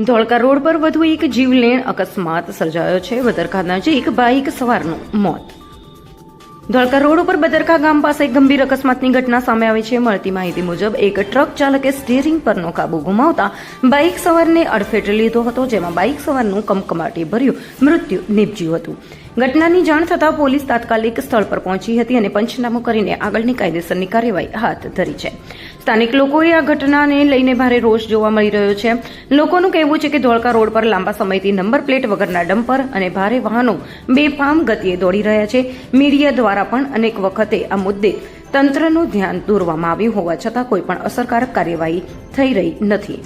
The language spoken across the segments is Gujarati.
ધોળકા રોડ પર વધુ એક જીવલેણ અકસ્માત સર્જાયો છે. બદરખા નજીક બાઇક સવારનું મોત. ધોળકા રોડ ઉપર બદરખા ગામ પાસે એક ગંભીર અકસ્માતની ઘટના સામે આવી છે. મળતી માહિતી મુજબ એક ટ્રક ચાલકે સ્ટીયરિંગ પરનો કાબુ ગુમાવતા બાઇક સવારને અડફેટે લીધો હતો, જેમાં બાઇક સવારનું કમકમાટી ભર્યું મૃત્યુ નીપજ્યું હતું. ઘટનાની જાણ થતાં પોલીસ તાત્કાલિક સ્થળ પર પહોંચી હતી અને પંચનામું કરીને આગળની કાયદેસરની કાર્યવાહી હાથ ધરી છે. સ્થાનિક લોકોએ આ ઘટનાને લઈને ભારે રોષ જોવા મળી રહ્યો છે. લોકોનું કહેવું છે કે ધોળકા રોડ પર લાંબા સમયથી નંબર પ્લેટ વગરના ડમ્પર અને ભારે વાહનો બેફામ ગતિએ દોડી રહ્યા છે. મીડિયા દ્વારા પણ અનેક વખતે આ મુદ્દે તંત્રનું ધ્યાન દોરવામાં આવ્યું હોવા છતાં કોઈ પણ અસરકારક કાર્યવાહી થઈ રહી નથી.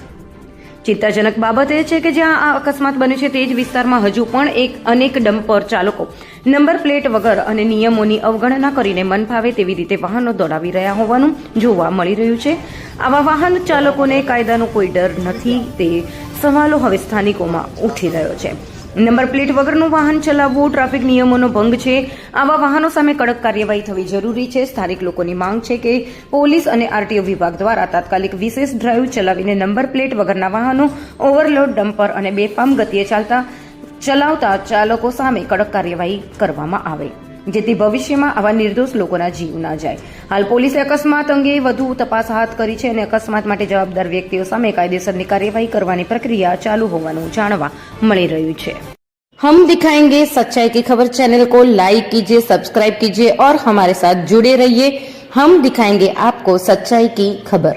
ચિંતાજનક બાબત એ છે કે જ્યાં આ અકસ્માત બન્યો છે તે જ વિસ્તારમાં હજુ પણ અનેક ડમ્પર ચાલકો નંબર પ્લેટ વગર અને નિયમોની અવગણના કરીને મન ફાવે તેવી રીતે વાહનો દોડાવી રહ્યા હોવાનું જોવા મળી રહ્યું છે. આવા વાહન ચાલકોને કાયદાનો કોઈ ડર નથી, તે સવાલો હવે સ્થાનિકોમાં ઉઠી રહ્યો છે. નંબર પ્લેટ વગરનું વાહન ચલાવવું ટ્રાફિક નિયમોનો ભંગ છે. આવા વાહનો સામે કડક કાર્યવાહી થવી જરૂરી છે. સ્થાનિક લોકોની માંગ છે કે પોલીસ અને આરટીઓ વિભાગ દ્વારા તાત્કાલિક વિશેષ ડ્રાઈવ ચલાવીને નંબર પ્લેટ વગરના વાહનો, ઓવરલોડ ડમ્પર અને બેફામ ગતિએ ચલાવતા ચાલકો સામે કડક કાર્યવાહી કરવામાં આવે, જેથી ભવિષ્યમાં આવા નિર્દોષ લોકોના જીવ ના જાય. હાલ પોલીસે અકસ્માત અંગે વધુ તપાસ હાથ કરી છે અને અકસ્માત માટે જવાબદાર વ્યક્તિઓ સામે કાયદેસરની કાર્યવાહી કરવાની પ્રક્રિયા ચાલુ હોવાનું જાણવા મળી રહ્યું છે. हम दिखाएंगे सच्चाई की खबर चैनल को लाइक कीजिए, सब्सक्राइब कीजिए और हमारे साथ जुड़े रहिए. हम दिखाएंगे आपको सच्चाई की खबर.